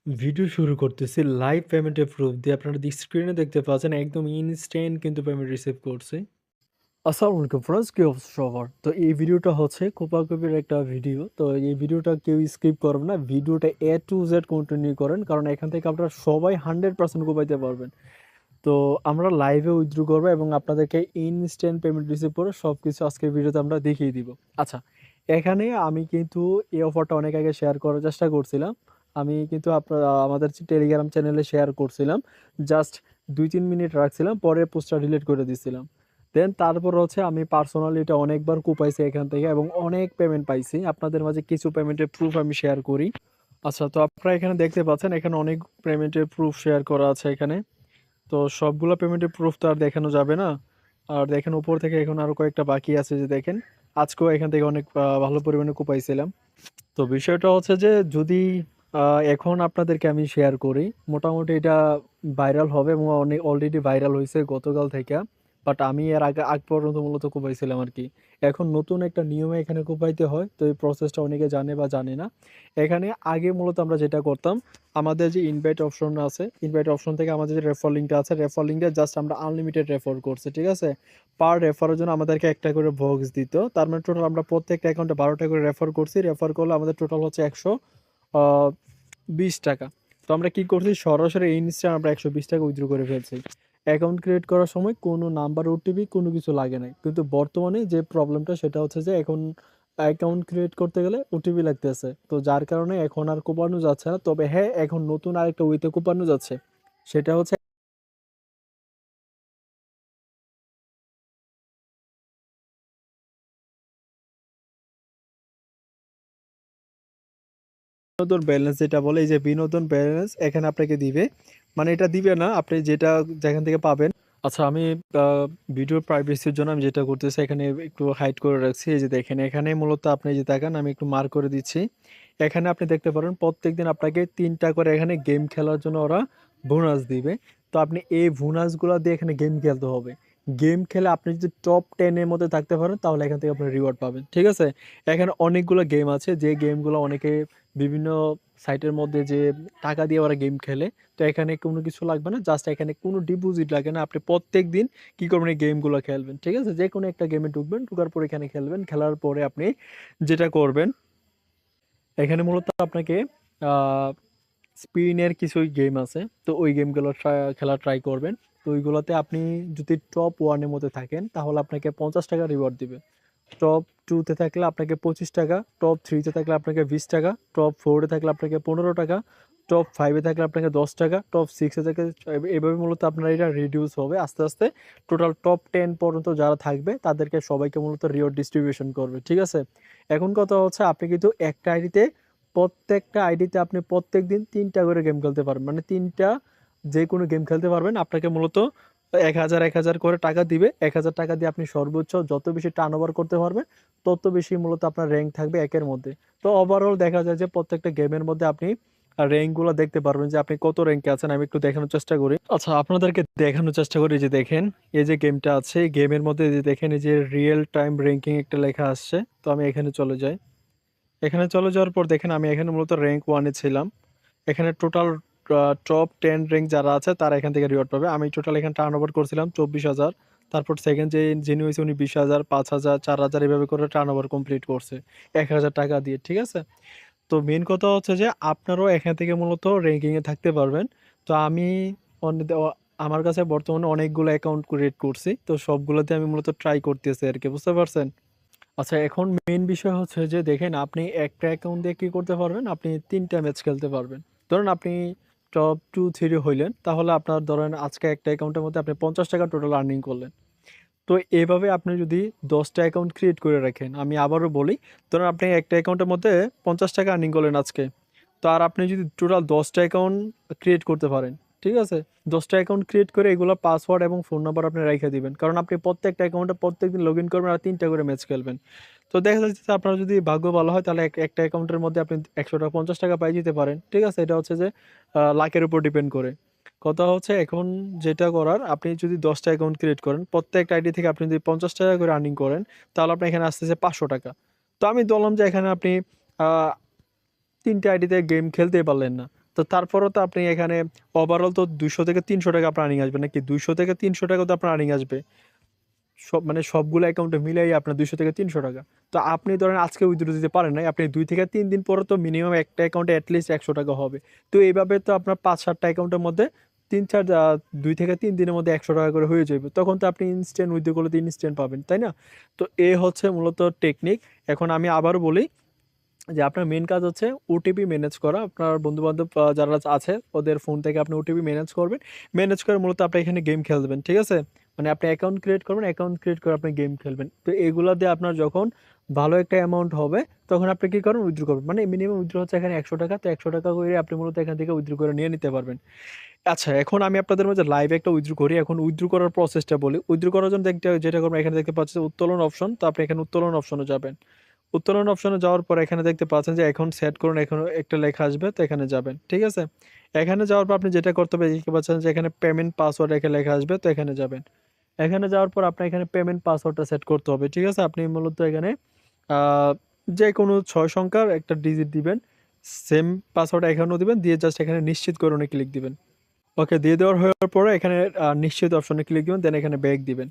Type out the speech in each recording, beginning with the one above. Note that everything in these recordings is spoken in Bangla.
ভিডিও শুরু করতেছি লাইভ পেমেন্টের প্রুফ দিয়ে। আপনারা স্ক্রিনে দেখতে পাচ্ছেন একদম ইনস্ট্যান্ট কিন্তু পেমেন্ট রিসিভ করছে। আসসালামু আলাইকুম ফ্রেন্ডস, কি অবস্থা সবার? তো এই ভিডিওটা হচ্ছে কোপাকুপির একটা ভিডিও। তো এই ভিডিওটা কেউ স্কিপ করবেন না, ভিডিওটা এ টু জেড কন্টিনিউ করেন, কারণ এখান থেকে আপনারা সবাই 100% কোপাইতে পারবেন। তো আমরা লাইভে উইথড্র করবো এবং আপনাদেরকে ইনস্ট্যান্ট পেমেন্ট রিসিভ করে সব কিছু আজকের ভিডিওতে আমরা দেখিয়ে দিব। আচ্ছা, এখানে আমি কিন্তু এই অফারটা অনেক আগে শেয়ার করার চেষ্টা করছিলাম। আমি কিন্তু আমাদের টেলিগ্রাম চ্যানেলে শেয়ার করছিলাম, জাস্ট 2-3 মিনিট রাখছিলাম, পরে পোস্টটা ডিলিট করে দিছিলাম। দেন তারপর হচ্ছে আমি পার্সোনালি এটা অনেকবার কোপাইছি এখান থেকে এবং অনেক পেমেন্ট পাইছি। আপনাদের মাঝে কিছু পেমেন্টের প্রুফ আমি শেয়ার করি। আচ্ছা, তো আপনারা এখানে দেখতে পাচ্ছেন এখানে অনেক পেমেন্টের প্রুফ শেয়ার করা আছে এখানে। তো সবগুলো পেমেন্টের প্রুফ তো আর দেখানো যাবে না। আর দেখেন উপর থেকে এখন আরো কয়েকটা বাকি আছে, যে দেখেন আজকেও এখান থেকে অনেক ভালো পরিমাণে কোপাইছিলাম। তো বিষয়টা হচ্ছে যে যদি এখন আপনাদেরকে আমি শেয়ার করি, মোটামুটি এটা ভাইরাল হবে এবং অনেক অলরেডি ভাইরাল হয়েছে গতকাল থেকে। বাট আমি এর আগ পর্যন্ত মূলত কোপাইছিলাম আর কি। এখন নতুন একটা নিয়মে এখানে কোপাইতে হয়, তো এই প্রসেসটা অনেকে জানে বা জানে না। এখানে আগে মূলত আমরা যেটা করতাম, আমাদের যে ইনভাইট অপশন আছে, ইনভাইট অপশন থেকে আমাদের যে রেফার লিঙ্কটা আছে, রেফার লিঙ্কটা জাস্ট আমরা আনলিমিটেড রেফার করছি, ঠিক আছে? পার রেফারের জন্য আমাদেরকে একটা করে বক্স দিত। তার মানে টোটাল আমরা প্রত্যেকটা অ্যাকাউন্টে 12টা করে রেফার করছি। রেফার করলে আমাদের টোটাল হচ্ছে 120 টাকা। তো আমরা কি করছি, সরাসরি ইনস্ট্যান্ট আমরা 120 টাকা উইথড্র করে ফেলছি। অ্যাকাউন্ট ক্রিয়েট করার সময় কোনো নাম্বার ওটিপি কোনো কিছু লাগে নাই, কিন্তু বর্তমানে যে প্রবলেমটা সেটা হচ্ছে যে এখন অ্যাকাউন্ট ক্রিয়েট করতে গেলে ওটিপি লাগতেছে। তো যার কারণে এখন আর কোপানো যাচ্ছে না। তবে হ্যাঁ, এখন নতুন আরেকটা ওয়েতে কোপানো যাচ্ছে, সেটা হচ্ছে বিনোদন ব্যালেন্স যেটা বলে। এই যে বিনোদন ব্যালেন্স এখানে আপনাকে দিবে, মানে এটা দিবে না, আপনি যেটা যেখান থেকে পাবেন। আচ্ছা, আমি ভিডিও প্রাইভেসির জন্য আমি যেটা করতেছি, এখানে একটু হাইড করে রাখছি। এই যে দেখেন এখানে মূলত আপনি যে তাকান, আমি একটু মার্ক করে দিচ্ছি। এখানে আপনি দেখতে পারেন প্রত্যেকদিন আপনাকে 3টা করে এখানে গেম খেলার জন্য ওরা বোনাস দিবে। তো আপনি এই বোনাসগুলো দিয়ে এখানে গেম খেলতে হবে। গেম খেলে আপনি যদি টপ 10-এর মধ্যে থাকতে পারেন, তাহলে এখান থেকে আপনি রিওয়ার্ড পাবেন, ঠিক আছে? এখানে অনেকগুলো গেম আছে, যে গেমগুলো অনেকে বিভিন্ন সাইটের মধ্যে যে টাকা দিয়ে ওরা গেম খেলে। তো এখানে কোনো কিছু লাগবে না, জাস্ট এখানে কোনো ডিপোজিট লাগে না। আপনি প্রত্যেক দিন কি করবেন, এই গেমগুলো খেলবেন, ঠিক আছে? যে কোনো একটা গেমে ঢুকবেন, ঢুকার পরে এখানে খেলবেন। খেলার পরে আপনি যেটা করবেন, এখানে মূলত আপনাকে স্পিনের কিছু গেম আছে, তো ওই গেমগুলো খেলা ট্রাই করবেন। তো ওইগুলোতে আপনি যদি টপ 1-এর মধ্যে থাকেন, তাহলে আপনাকে 50 টাকা রিওয়ার্ড দিবে। টপ 2-তে থাকলে আপনাকে 25 টাকা, টপ 3-তে থাকলে আপনাকে 20 টাকা, টপ 4-এ থাকলে আপনাকে 15 টাকা, টপ 5-এ থাকলে আপনাকে 10 টাকা, টপ 6-এ থেকে এভাবে মূলত আপনার এটা রিডিউস হবে আস্তে আস্তে। টোটাল টপ 10 পর্যন্ত যারা থাকবে তাদেরকে সবাইকে মূলত রিওয়ার্ড ডিস্ট্রিবিউশন করবে, ঠিক আছে? এখন কথা হচ্ছে, আপনি কিন্তু একটা আইডিতে, প্রত্যেকটা আইডিতে আপনি প্রত্যেক দিন 3টা করে গেম খেলতে পারবেন, মানে 3টা যে কোনো গেম খেলতে পারবেন। আপনাকে মূলত 1,000 করে টাকা দিবে। 1,000 টাকা দিয়ে আপনি সর্বোচ্চ যত বেশি টার্ন ওভার করতে পারবেন, তত বেশি মূলত আপনার র্যাঙ্ক থাকবে একের মধ্যে। তো ওভারঅল দেখা যায় যে প্রত্যেকটা গেমের মধ্যে আপনি র্যাঙ্ক গুলো দেখতে পারবেন, যে আপনি কত র্যাঙ্কে আছেন। আমি একটু দেখানোর চেষ্টা করি। আচ্ছা, আপনাদেরকে দেখানোর চেষ্টা করি। যে দেখেন এই যে গেমটা আছে, গেমের মধ্যে যে দেখেন এই যে রিয়েল টাইম র্যাঙ্কিং একটা লেখা আসছে। তো আমি এখানে চলে যাই। এখানে চলে যাওয়ার পর দেখেন আমি এখানে মূলত র্যাঙ্ক 1-এ ছিলাম। এখানে টোটাল টপ 10 র্যাঙ্ক যারা আছে তারা এখান থেকে রিওয়ার্ড পাবে। আমি টোটাল এখানে টার্ন ওভার করছিলাম 24,000। তারপর সেকেন্ড যিনি হয়েছে উনি 20,000, 5,000, 4,000 এভাবে করে টার্ন ওভার কমপ্লিট করছে 1,000 টাকা দিয়ে, ঠিক আছে? তো মেন কথা হচ্ছে যে আপনারাও এখান থেকে মূলত র্যাঙ্কিংয়ে থাকতে পারবেন। তো আমি আমার কাছে বর্তমানে অনেকগুলো অ্যাকাউন্ট ক্রিয়েট করছি, তো সবগুলোতে আমি মূলত ট্রাই করতেছি আর কি, বুঝতে পারছেন? আচ্ছা, এখন মেইন বিষয় হচ্ছে যে দেখেন আপনি একটা অ্যাকাউন্ট দিয়ে কি করতে পারবেন, আপনি 3টা ম্যাচ খেলতে পারবেন। ধরুন আপনি টপ 2-3 হইলেন, তাহলে আপনার ধরেন আজকে একটা অ্যাকাউন্টের মধ্যে আপনি 50 টাকা টোটাল আর্নিং করলেন। তো এভাবে আপনি যদি 10টা অ্যাকাউন্ট ক্রিয়েট করে রাখেন, আমি আবারও বলি, ধরুন আপনি একটা অ্যাকাউন্টের মধ্যে 50 টাকা আর্নিং করলেন আজকে। তো আর আপনি যদি টোটাল 10টা অ্যাকাউন্ট ক্রিয়েট করতে পারেন, ঠিক আছে? 10টা অ্যাকাউন্ট ক্রিয়েট করে এগুলো পাসওয়ার্ড এবং ফোন নাম্বার আপনি রেখে দিবেন, কারণ আপনি প্রত্যেকটা অ্যাকাউন্টে প্রত্যেকদিন লগ ইন করবেন আর 3টা করে ম্যাচ খেলবেন। তো দেখা যাচ্ছে যে আপনার যদি ভাগ্য ভালো হয়, তাহলে একটা অ্যাকাউন্টের মধ্যে আপনি 100 টাকা, 50 টাকা পাই যেতে পারেন, ঠিক আছে? এটা হচ্ছে যে লাকের উপর ডিপেন্ড করে। কথা হচ্ছে এখন যেটা করার, আপনি যদি 10টা অ্যাকাউন্ট ক্রিয়েট করেন, প্রত্যেক আইডি থেকে আপনি যদি 50 টাকা করে আর্নিং করেন, তাহলে আপনার এখানে আসতেছে 500 টাকা। তো আমি বললাম যে এখানে আপনি আহ 3টে আইডিতে গেম খেলতে পারলেন না, তো তারপরও তো আপনি এখানে ওভারঅল তো 200 থেকে 300 টাকা আপনার আর্নিং আসবে, নাকি 200 থেকে 300 টাকা তো আপনার আর্নিং আসবে, সব মানে সবগুলো অ্যাকাউন্টে মিলাই আপনার 200 থেকে 300 টাকা। তো আপনি ধরেন আজকে উইথড্র দিতে পারেন নাই, আপনি 2 থেকে 3 দিন পরে তো মিনিমাম একটা অ্যাকাউন্টে অ্যাটলিস্ট 100 টাকা হবে। তো এইভাবে তো আপনার 5-7টা অ্যাকাউন্টের মধ্যে 2 থেকে 3 দিনের মধ্যে 100 টাকা করে হয়ে যাবে, তখন তো আপনি ইনস্ট্যান্ট উইথড্র করলে তো ইনস্ট্যান্ট পাবেন, তাই না? তো এ হচ্ছে মূলত টেকনিক। এখন আমি আবারও বলি যে আপনার মেন কাজ হচ্ছে ওটিপি ম্যানেজ করা। আপনার বন্ধু-বান্ধব যারা আছে ওদের ফোন থেকে আপনি ওটিপি ম্যানেজ করবেন। ম্যানেজ করে মূলত আপনি এখানে গেম খেলবেন, ঠিক আছে? মানে আপনি অ্যাকাউন্ট ক্রিয়েট করবেন, অ্যাকাউন্ট ক্রিয়েট করে আপনি গেম খেলবেন। তো এগুলা দিয়ে আপনার যখন ভালো একটা অ্যামাউন্ট হবে তখন আপনি কি করবেন, উইথড্র করবেন। মানে মিনিমাম উইথড্র হচ্ছে এখানে 100 টাকা, তো 100 টাকা করে আপনি মূলত এখান থেকে উইথড্র করে নিয়ে নিতে পারবেন। আচ্ছা, এখন আমি আপনাদের মাঝে লাইভে একটা উইথড্র করি। এখন উইথড্র করার প্রসেসটা বলি। উইথড্র করার জন্য দেখতে যেটা করবেন, এখানে দেখতে পাচ্ছেন উত্তোলন অপশন। তো আপনি এখানে উত্তোলন অপশনে যাবেন। উত্তোলন অপশনে যাওয়ার পর এখানে দেখতে পাচ্ছেন যে অ্যাকাউন্ট সেট করুন, এখানে একটা লেখা আসবে, তো এখানে যাবেন, ঠিক আছে? এখানে যাওয়ার পর আপনি যেটা করতে হবে, দেখতে পাচ্ছেন যে এখানে পেমেন্ট পাসওয়ার্ড লেখা আসবে, তো এখানে যাবেন। এখানে যাওয়ার পর আপনার এখানে পেমেন্ট পাসওয়ার্ডটা সেট করতে হবে, ঠিক আছে? আপনি মূলত এখানে আহ, যে কোনো 6 সংখ্যার একটা ডিজিট দিবেন, সেম পাসওয়ার্ড এখানেও দিবেন, দিয়ে জাস্ট এখানে নিশ্চিত করুন ক্লিক দিবেন। ওকে, দিয়ে দেওয়ার হওয়ার পরে এখানে নিশ্চিত অপশনে ক্লিক দিবেন, দেন এখানে ব্যাক দিবেন।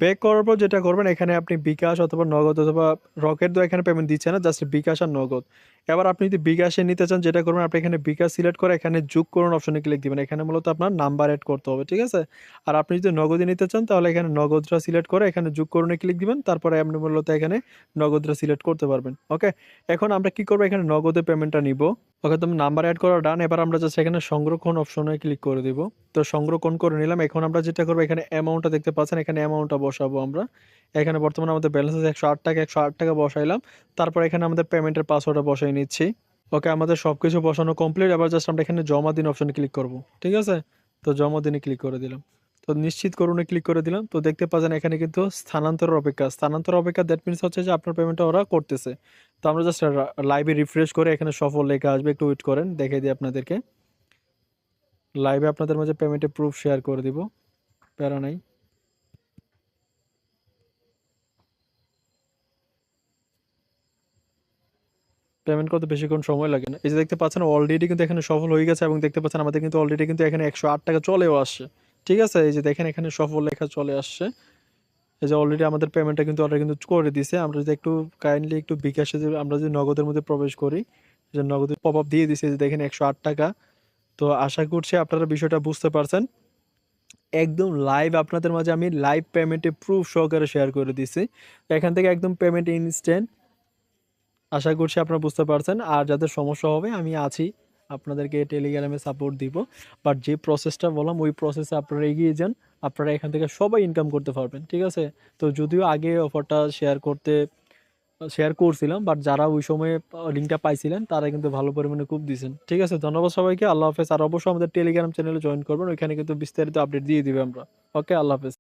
ব্যাক করার পর যেটা করবেন, এখানে আপনি বিকাশ অথবা নগদ অথবা রকেট তো এখানে পেমেন্ট দিচ্ছে না, জাস্ট বিকাশ আর নগদ। এবার আপনি যদি বিকাশে নিতে চান, যেটা করবেন আপনি এখানে বিকাশ সিলেক্ট করে এখানে যোগ করুন অপশনে ক্লিক দিবেন। এখানে মূলত আপনার নাম্বার অ্যাড করতে হবে, ঠিক আছে? আর আপনি যদি নগদে নিতে চান তাহলে এখানে নগদটা সিলেক্ট করে এখানে যোগ করুন ক্লিক দিবেন, তারপরে আপনি মূলত এখানে নগদটা সিলেক্ট করতে পারবেন। ওকে, এখন আমরা কি করবো, এখানে নগদে পেমেন্টটা নিব। ওকে, তো নাম্বার অ্যাড করা ডান। এবার আমরা জাস্ট এখানে সংরক্ষণ অপশনে ক্লিক করে দিব। তো সংরক্ষণ করে নিলাম। এখন আমরা যেটা করবো, এখানে অ্যামাউন্টটা দেখতে পাচ্ছেন, এখানে অ্যামাউন্টটা বসাবো আমরা। এখানে বর্তমানে আমাদের ব্যালেন্স আছে 108 টাকা, 108 টাকা বসাইলাম। তারপর এখানে আমাদের পেমেন্টের পাসওয়ার্ডটা বসাই নিচ্ছি। ওকে, আমাদের সবকিছু বসানো কমপ্লিট। এবার জাস্ট আমরা এখানে জমা দিন অপশনে ক্লিক করব, ঠিক আছে? তো জমা দিনে ক্লিক করে দিলাম। তো নিশ্চিত করুনে ক্লিক করে দিলাম। তো দেখতে পাচ্ছেন এখানে কিন্তু স্থানান্তরের অপেক্ষা, স্থানান্তর অপেক্ষা, দ্যাট মিনস হচ্ছে যে আপনার পেমেন্টটা ওরা করতেছে। তো আমরা জাস্ট লাইভে রিফ্রেশ করে এখানে সফল লেখা আসবে, একটু ওয়েট করেন, দেখে দিই আপনাদেরকে। লাইভে আপনাদের মাঝে পেমেন্টের প্রুফ শেয়ার করে দিব, প্যারা নাই। পেমেন্ট করতে বেশিক্ষণ সময় লাগে না। এই যে দেখতে পাচ্ছেন অলরেডি কিন্তু এখানে সফল হয়ে গেছে, এবং দেখতে পাচ্ছেন আমাদের কিন্তু অলরেডি কিন্তু এখানে 108 টাকা চলেও আসছে, ঠিক আছে? এই যে দেখেন এখানে সফল লেখা চলে আসছে। এই যে অলরেডি আমাদের পেমেন্টটা কিন্তু অলরেডি কিন্তু করে দিছে। আমরা যদি একটু কাইন্ডলি একটু বিকাশে যদি আমরা যদি নগদের মধ্যে প্রবেশ করি, যে নগদের পপ আপ দিয়ে দিছে, যে দেখেন 108 টাকা। তো আশা করছি আপনারা বিষয়টা বুঝতে পারছেন। একদম লাইভ আপনাদের মাঝে আমি লাইভ পেমেন্টে প্রুফ সহকারে শেয়ার করে দিছি। এখান থেকে একদম পেমেন্ট ইনস্ট্যান্ট। আশা করছি আপনারা বুঝতে পারছেন। আর যাদের সমস্যা হবে আমি আছি, আপনাদেরকে টেলিগ্রামে সাপোর্ট দিব। বাট যে প্রসেসটা বললাম ওই প্রসেসে আপনারা এগিয়ে যান, আপনারা এখান থেকে সবাই ইনকাম করতে পারবেন, ঠিক আছে? তো যদিও আগে অফারটা শেয়ার করছিলাম, বাট যারা ওই সময়ে লিঙ্কটা পাইছিলেন তারা কিন্তু ভালো পরিমাণে খুব দিয়েছেন, ঠিক আছে? ধন্যবাদ সবাইকে, আল্লাহ হাফেজ। আর অবশ্যই আমাদের টেলিগ্রাম চ্যানেলে জয়েন করবেন, ওইখানে কিন্তু বিস্তারিত আপডেট দিয়ে দিবে আমরা। ওকে, আল্লাহ হাফেজ।